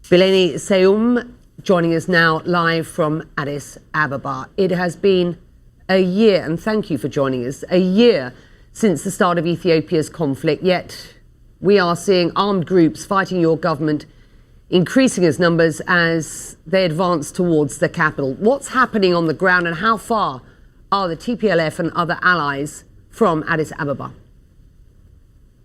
Bileni Seyoum joining us now live from Addis Ababa. It has been a year, and thank you for joining us, a year since the start of Ethiopia's conflict, yet we are seeing armed groups fighting your government increasing as numbers as they advance towards the capital. What's happening on the ground, and how far are the TPLF and other allies from Addis Ababa?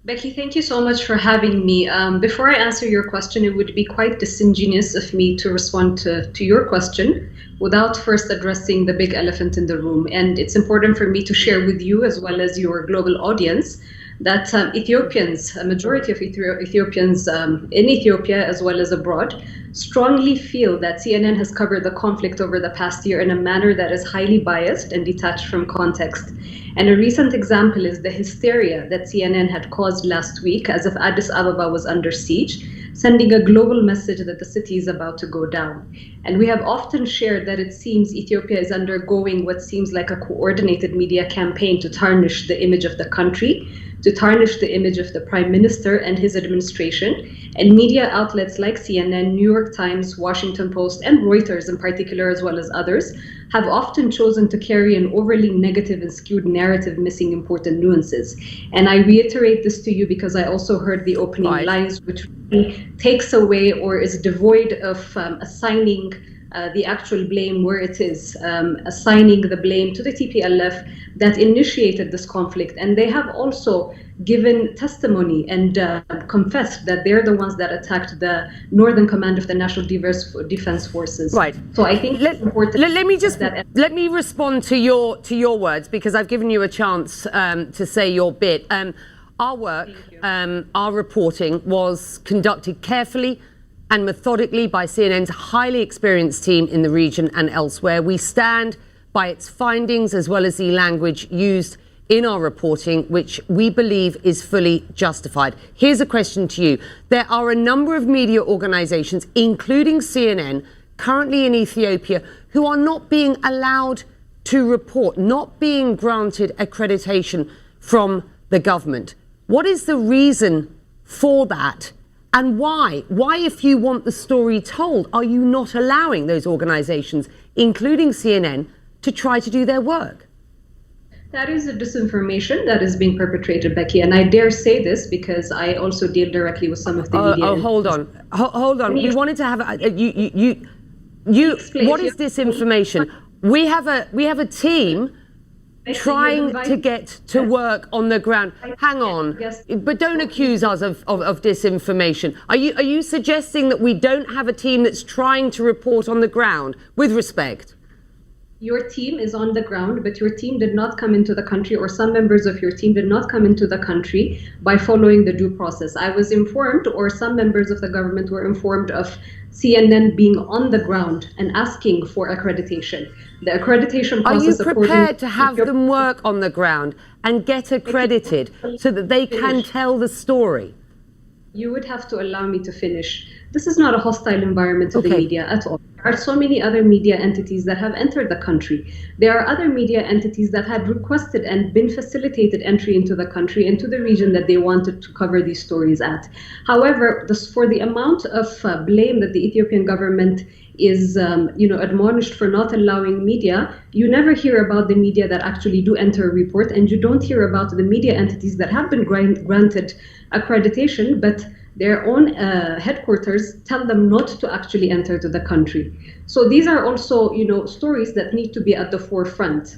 Becky, thank you so much for having me. Before I answer your question, it would be quite disingenuous of me to respond to your question without first addressing the big elephant in the room. And it's important for me to share with you, as well as your global audience, that Ethiopians, a majority of Ethiopians in Ethiopia as well as abroad, strongly feel that CNN has covered the conflict over the past year in a manner that is highly biased and detached from context. And a recent example is the hysteria that CNN had caused last week as if Addis Ababa was under siege, sending a global message that the city is about to go down. And we have often shared that it seems Ethiopia is undergoing what seems like a coordinated media campaign to tarnish the image of the country, to tarnish the image of the Prime Minister and his administration. And media outlets like CNN, New York Times, Washington Post, and Reuters in particular, as well as others, have often chosen to carry an overly negative and skewed narrative, missing important nuances. And I reiterate this to you because I also heard the opening lines, which really takes away or is devoid of assigning the actual blame where it is, assigning the blame to the TPLF that initiated this conflict. And they have also given testimony and confessed that they're the ones that attacked the Northern Command of the National Defense Forces. Right. So I think it's important. Let me respond to your words, because I've given you a chance to say your bit. Our work, our reporting was conducted carefully and methodically by CNN's highly experienced team in the region and elsewhere. We stand by its findings as well as the language used in our reporting, which we believe is fully justified. Here's a question to you. There are a number of media organizations, including CNN, currently in Ethiopia, who are not being allowed to report, not being granted accreditation from the government. What is the reason for that? And why? Why, if you want the story told, are you not allowing those organizations, including CNN, to try to do their work? That is a disinformation that is being perpetrated, Becky. And I dare say this because I also deal directly with some of the media. Hold on. We wanted to have what is disinformation? We have a team trying to get to work on the ground. Hang on, but don't accuse us of disinformation. Are you suggesting that we don't have a team that's trying to report on the ground? With respect. Your team is on the ground, but your team did not come into the country, or some members of your team did not come into the country by following the due process. I was informed, or some members of the government were informed of CNN being on the ground and asking for accreditation. The accreditation process. Are you prepared to have them work on the ground and get accredited so that they can tell the story? You would have to allow me to finish. This is not a hostile environment to the media at all. There are so many other media entities that have entered the country. There are other media entities that had requested and been facilitated entry into the country, into the region that they wanted to cover these stories at. However, for the amount of blame that the Ethiopian government is admonished for not allowing media, you never hear about the media that actually do enter a report, and you don't hear about the media entities that have been granted accreditation, but their own headquarters tell them not to actually enter to the country. So these are also, stories that need to be at the forefront.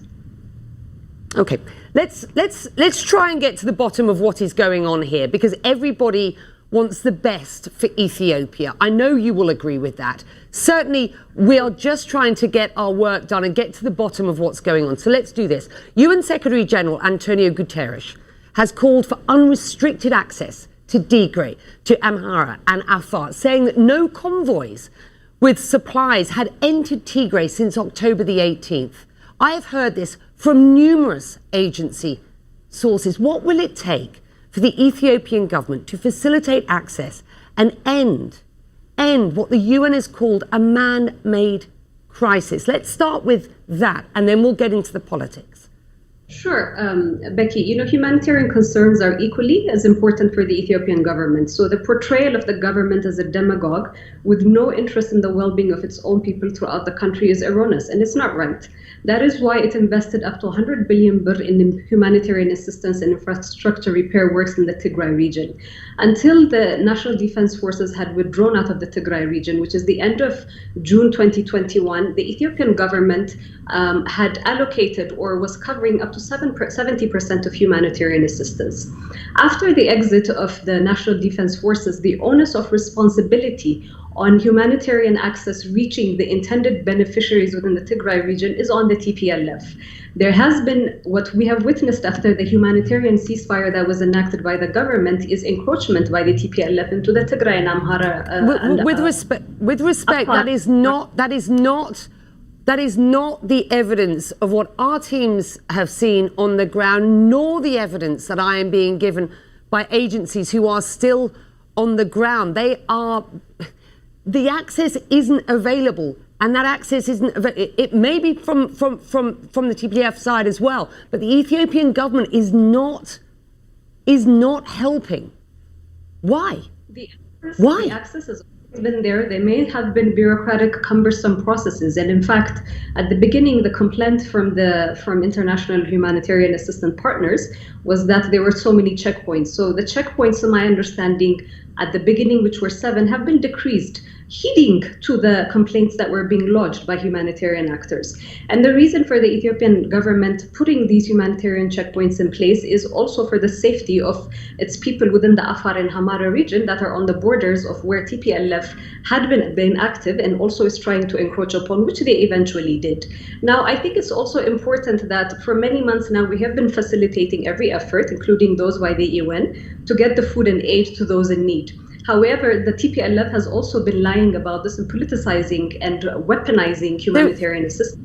Okay, let's try and get to the bottom of what is going on here, because everybody wants the best for Ethiopia. I know you will agree with that. Certainly, we are just trying to get our work done and get to the bottom of what's going on. So let's do this. UN Secretary General Antonio Guterres has called for unrestricted access to Tigray, to Amhara and Afar, saying that no convoys with supplies had entered Tigray since October the 18th. I have heard this from numerous agency sources. What will it take for the Ethiopian government to facilitate access and end what the UN has called a man-made crisis? Let's start with that, and then we'll get into the politics. Sure, Becky, humanitarian concerns are equally as important for the Ethiopian government. So the portrayal of the government as a demagogue with no interest in the well-being of its own people throughout the country is erroneous, and it's not right. That is why it invested up to 100 billion birr in humanitarian assistance and infrastructure repair works in the Tigray region. Until the National Defense Forces had withdrawn out of the Tigray region, which is the end of June 2021, the Ethiopian government had allocated or was covering up to 70% of humanitarian assistance. After the exit of the National Defense Forces, the onus of responsibility on humanitarian access reaching the intended beneficiaries within the Tigray region is on the TPLF. There has been, what we have witnessed after the humanitarian ceasefire that was enacted by the government is encroachment by the TPLF into the Tigray and Amhara. With respect, that is not the evidence of what our teams have seen on the ground, nor the evidence that I am being given by agencies who are still on the ground. The access isn't available, and that access isn't available. It may be from the TPLF side as well, but the Ethiopian government is not helping. Why? The access has been there. There may have been bureaucratic, cumbersome processes, and in fact, at the beginning, the complaint from international humanitarian assistance partners was that there were so many checkpoints. So the checkpoints, to my understanding, at the beginning, which were 7, have been decreased, heeding to the complaints that were being lodged by humanitarian actors. And the reason for the Ethiopian government putting these humanitarian checkpoints in place is also for the safety of its people within the Afar and Hamara region that are on the borders of where TPLF had been active and also is trying to encroach upon, which they eventually did. Now, I think it's also important that for many months now, we have been facilitating every effort, including those by the UN, to get the food and aid to those in need. However, the TPLF has also been lying about this and politicizing and weaponizing humanitarian assistance.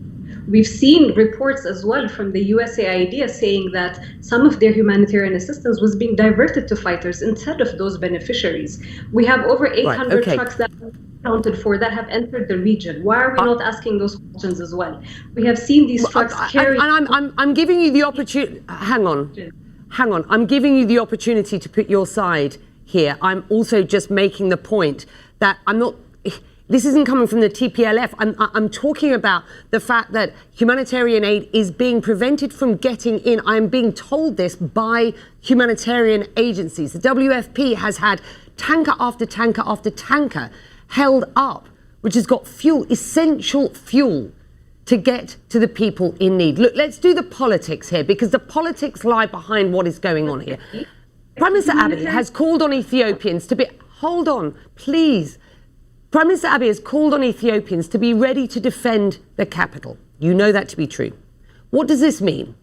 We've seen reports as well from the USAID saying that some of their humanitarian assistance was being diverted to fighters instead of those beneficiaries. We have over 800 trucks that are accounted for that have entered the region. Why are we not asking those questions as well? We have seen these trucks carry... I'm giving you the opportunity... Hang on. I'm giving you the opportunity to put your side here. I'm also just making the point that this isn't coming from the TPLF. I'm talking about the fact that humanitarian aid is being prevented from getting in. I'm being told this by humanitarian agencies. The WFP has had tanker after tanker after tanker held up, which has got fuel, essential fuel, to get to the people in need. Look, let's do the politics here, because the politics lie behind what is going on here. Prime Minister Abiy has called on Ethiopians to be... Hold on, please. Prime Minister Abiy has called on Ethiopians to be ready to defend the capital. You know that to be true. What does this mean?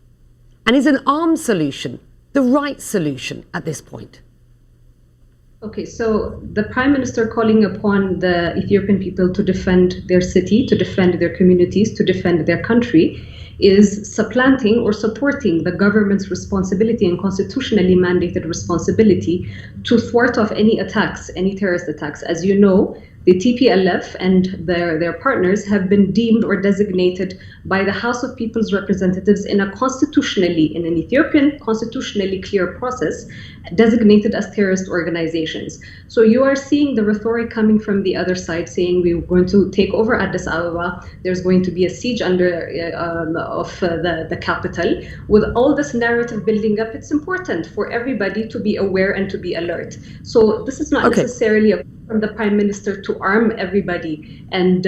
And is an arms solution the right solution at this point? Okay, so the Prime Minister calling upon the Ethiopian people to defend their city, to defend their communities, to defend their country, is supplanting or supporting the government's responsibility and constitutionally mandated responsibility to thwart off any attacks, any terrorist attacks. As you know, the TPLF and their partners have been deemed or designated by the House of People's Representatives in an Ethiopian constitutionally clear process, designated as terrorist organizations. So you are seeing the rhetoric coming from the other side saying we're going to take over Addis Ababa, there's going to be a siege of the capital. With all this narrative building up, it's important for everybody to be aware and to be alert. So this is not necessarily from the Prime Minister to arm everybody and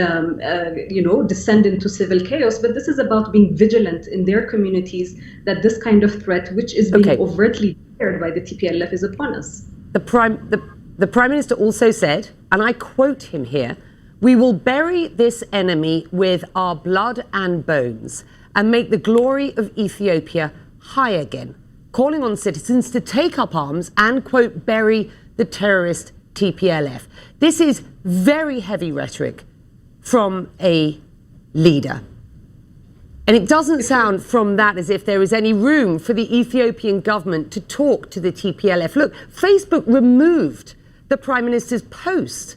descend into civil chaos, but this is about being vigilant in their communities that this kind of threat, which is being overtly declared by the TPLF, is upon us. The Prime Minister also said, and I quote him here, "We will bury this enemy with our blood and bones and make the glory of Ethiopia high again," calling on citizens to take up arms and, quote, bury the terrorist TPLF. This is very heavy rhetoric from a leader. And it doesn't sound from that as if there is any room for the Ethiopian government to talk to the TPLF. Look, Facebook removed the Prime Minister's post.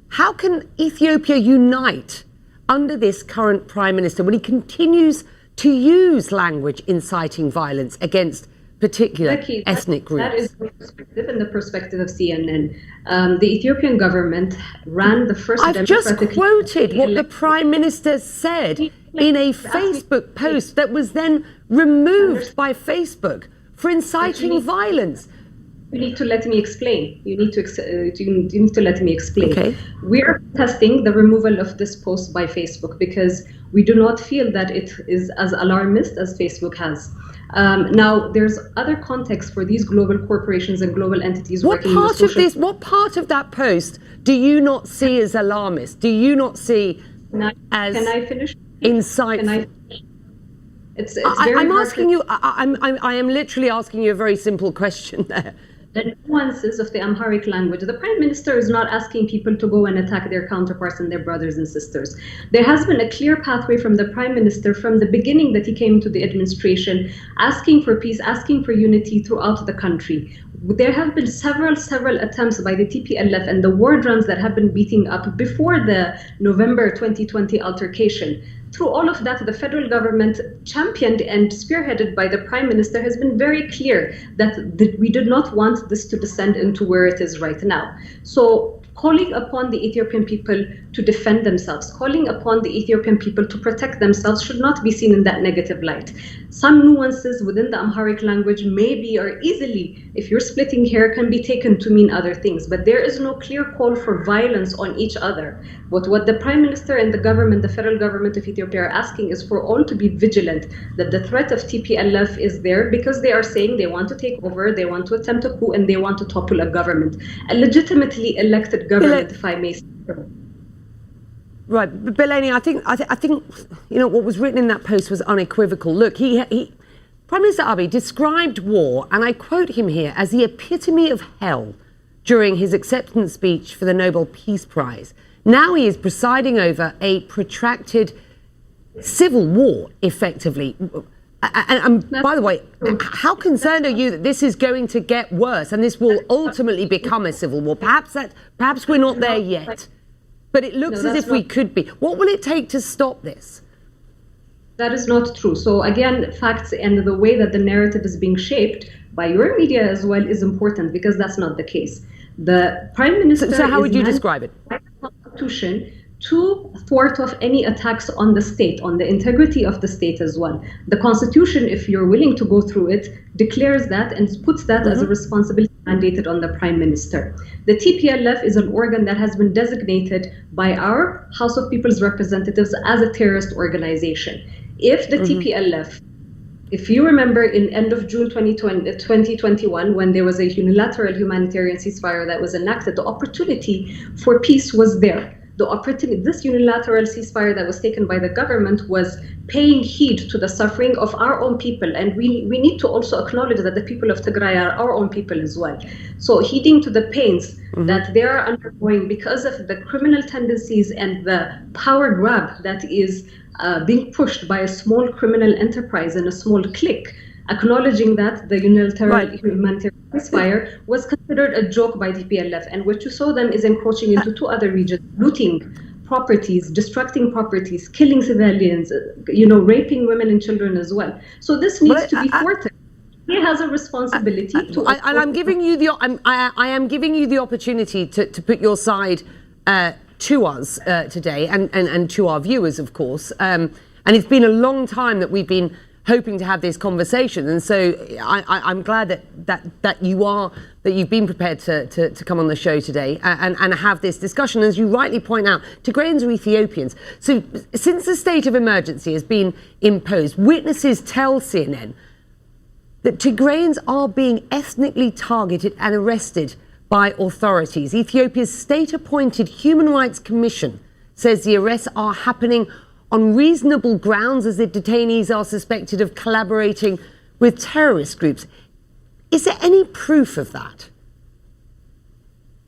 How can Ethiopia unite under this current Prime Minister when he continues to use language inciting violence against particular Becky, ethnic groups? That is the perspective and the perspective of CNN. The Ethiopian government ran the first I've just democratically quoted what the Prime Minister said in a Facebook post that was then removed by Facebook for inciting violence. You need to let me explain. You need to let me explain. Okay. We're testing the removal of this post by Facebook because we do not feel that it is as alarmist as Facebook has. Now, there's other context for these global corporations and global entities working with social... What part of that post do you not see as alarmist? Do you not see as Can I finish? insightful? Can I finish? It's very I'm hard asking you. I am literally asking you a very simple question there. The nuances of the Amharic language. The Prime Minister is not asking people to go and attack their counterparts and their brothers and sisters. There has been a clear pathway from the Prime Minister from the beginning that he came to the administration, asking for peace, asking for unity throughout the country. There have been several attempts by the TPLF and the war drums that have been beating up before the November 2020 altercation. Through all of that, the federal government, championed and spearheaded by the Prime Minister, has been very clear that we did not want this to descend into where it is right now. So calling upon the Ethiopian people to defend themselves, calling upon the Ethiopian people to protect themselves should not be seen in that negative light. Some nuances within the Amharic language maybe or easily, if you're splitting hair, can be taken to mean other things, but there is no clear call for violence on each other. But what the Prime Minister and the government, the federal government of Ethiopia, are asking is for all to be vigilant that the threat of TPLF is there because they are saying they want to take over, they want to attempt a coup, and they want to topple a government, a legitimately elected government, if I may say so. Right, but Beleni, I think you know what was written in that post was unequivocal. Look, Prime Minister Abiy described war, and I quote him here, as the epitome of hell during his acceptance speech for the Nobel Peace Prize. Now he is presiding over a protracted civil war, effectively. And by the way, how concerned are you that this is going to get worse and this will ultimately become a civil war? Perhaps we're not there yet. But it looks as if we could be. What will it take to stop this? That is not true. So again, facts and the way that the narrative is being shaped by your media as well is important because that's not the case. The Prime Minister So how would you describe it? By the Constitution to thwart off any attacks on the state, on the integrity of the state as well. The Constitution, if you're willing to go through it, declares that and puts that as a responsibility mandated on the Prime Minister. The TPLF is an organ that has been designated by our House of People's Representatives as a terrorist organization. If the TPLF, if you remember in end of June 2021, when there was a unilateral humanitarian ceasefire that was enacted, the opportunity for peace was there. The opportunity, this unilateral ceasefire that was taken by the government was paying heed to the suffering of our own people. And we need to also acknowledge that the people of Tigray are our own people as well. So heeding to the pains that they are undergoing because of the criminal tendencies and the power grab that is being pushed by a small criminal enterprise and a small clique, acknowledging that the unilateral humanitarian ceasefire was considered a joke by the PLF, and what you saw them is encroaching into two other regions, looting properties, destructing properties, killing civilians, raping women and children as well. So this needs to be thwarted. He has a responsibility to. And I'm giving you I am giving you the opportunity to put your side to us today and to our viewers, of course. And it's been a long time that we've been hoping to have this conversation, and so I'm glad that you've been prepared to come on the show today and have this discussion. As you rightly point out, Tigrayans are Ethiopians. So since the state of emergency has been imposed, witnesses tell CNN that Tigrayans are being ethnically targeted and arrested by authorities. Ethiopia's state-appointed Human Rights Commission says the arrests are happening on reasonable grounds as the detainees are suspected of collaborating with terrorist groups. Is there any proof of that?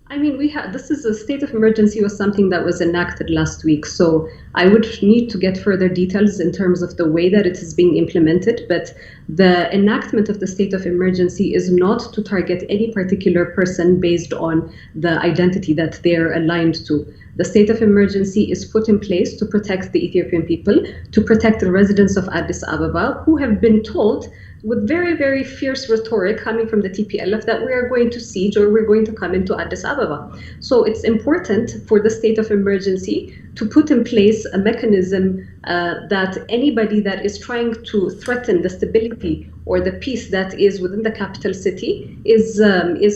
I mean, this is a state of emergency was something that was enacted last week. So I would need to get further details in terms of the way that it is being implemented. But the enactment of the state of emergency is not to target any particular person based on the identity that they're aligned to. The state of emergency is put in place to protect the Ethiopian people, to protect the residents of Addis Ababa, who have been told with very, very fierce rhetoric coming from the TPLF that we are going to siege or we're going to come into Addis Ababa. So it's important for the state of emergency to put in place a mechanism that anybody that is trying to threaten the stability or the peace that is within the capital city is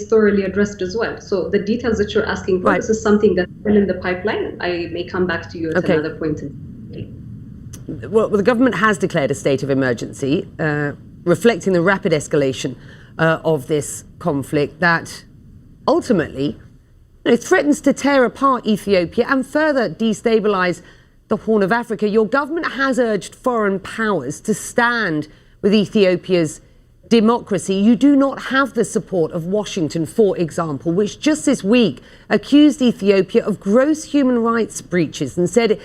thoroughly addressed as well. So the details that you're asking for, this is something that's still in the pipeline. I may come back to you at another point. Well, the government has declared a state of emergency, reflecting the rapid escalation of this conflict that ultimately threatens to tear apart Ethiopia and further destabilize the Horn of Africa. Your government has urged foreign powers to stand with Ethiopia's democracy. You do not have the support of Washington, for example, which just this week accused Ethiopia of gross human rights breaches and said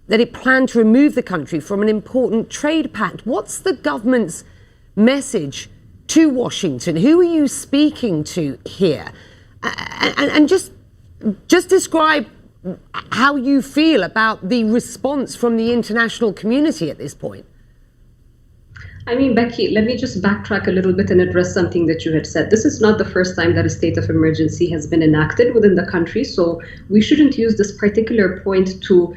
that it planned to remove the country from an important trade pact. What's the government's message to Washington? Who are you speaking to here? And just describe how you feel about the response from the international community at this point. I mean, Becky, let me just backtrack a little bit and address something that you had said. This is not the first time that a state of emergency has been enacted within the country, so we shouldn't use this particular point to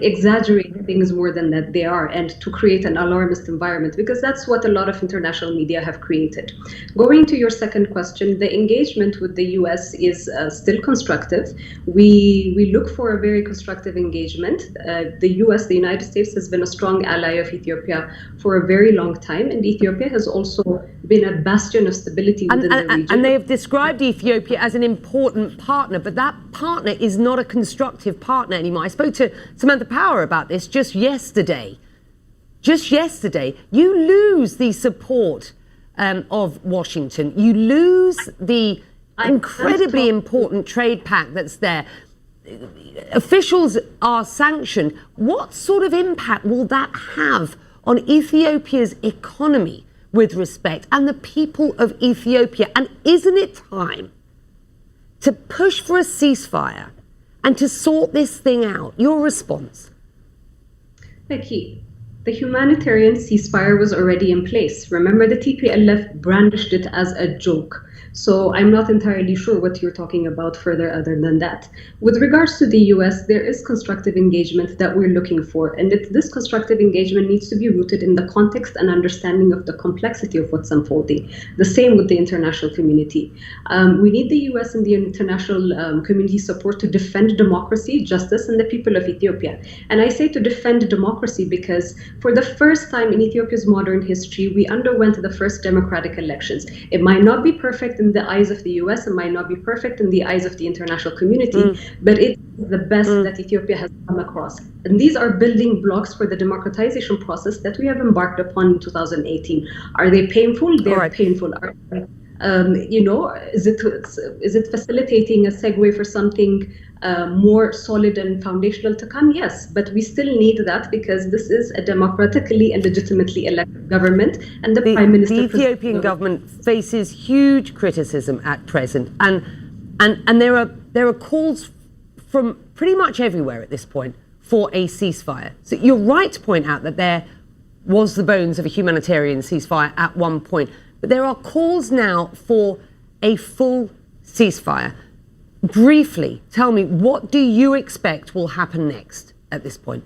exaggerate things more than that they are and to create an alarmist environment, because that's what a lot of international media have created. Going to your second question, the engagement with the US is still constructive. We look for a very constructive engagement. The US, the United States, has been a strong ally of Ethiopia for a very long time, and Ethiopia has also been a bastion of stability within the region. And they have described Ethiopia as an important partner, but that partner is not a constructive partner anymore. I spoke to Samantha Power about this just yesterday. Just yesterday, you lose the support of Washington. You lose the incredibly important trade pact that's there. Officials are sanctioned. What sort of impact will that have on Ethiopia's economy with respect and the people of Ethiopia? And isn't it time to push for a ceasefire and to sort this thing out? Your response? Becky, the humanitarian ceasefire was already in place. Remember, the TPLF brandished it as a joke. So I'm not entirely sure what you're talking about further other than that. With regards to the US, there is constructive engagement that we're looking for. And this constructive engagement needs to be rooted in the context and understanding of the complexity of what's unfolding. The same with the international community. We need the US and the international community support to defend democracy, justice, and the people of Ethiopia. And I say to defend democracy because for the first time in Ethiopia's modern history, we underwent the first democratic elections. It might not be perfect in the eyes of the US, it might not be perfect in the eyes of the international community, but it's the best that Ethiopia has come across. And these are building blocks for the democratization process that we have embarked upon in 2018. Are they painful? They're painful. Is it facilitating a segue for something more solid and foundational to come? Yes, but we still need that because this is a democratically and legitimately elected government, and the Prime Minister. The Ethiopian government faces huge criticism at present, and there are calls from pretty much everywhere at this point for a ceasefire. So you're right to point out that there was the bones of a humanitarian ceasefire at one point, but there are calls now for a full ceasefire. Briefly, tell me, what do you expect will happen next at this point?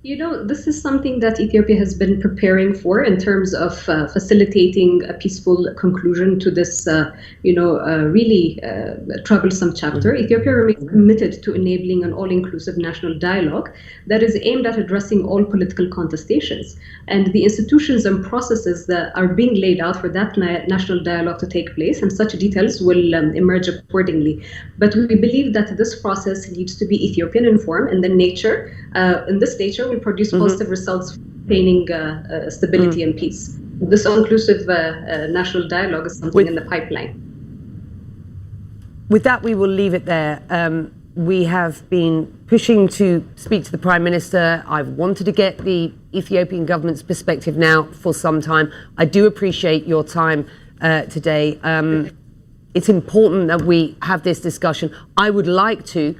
This is something that Ethiopia has been preparing for in terms of facilitating a peaceful conclusion to this, really troublesome chapter. Ethiopia remains committed to enabling an all-inclusive national dialogue that is aimed at addressing all political contestations. And the institutions and processes that are being laid out for that national dialogue to take place, and such details will emerge accordingly. But we believe that this process needs to be Ethiopian in form, and in this nature, will produce positive results pertaining stability and peace. This inclusive national dialogue is something in the pipeline. with that, we will leave it there. We have been pushing to speak to the Prime Minister. I've wanted to get the Ethiopian government's perspective now for some time. I do appreciate your time today. It's important that we have this discussion. I would like to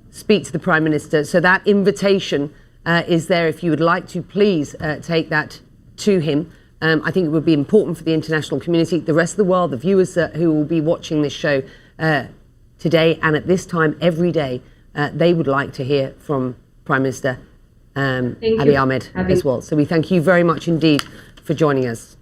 speak to the Prime Minister, so that invitation is there. If you would like to, please take that to him. I think it would be important for the international community, the rest of the world, the viewers who will be watching this show today and at this time every day. They would like to hear from Prime Minister Abiy Ahmed as well. So we thank you very much indeed for joining us.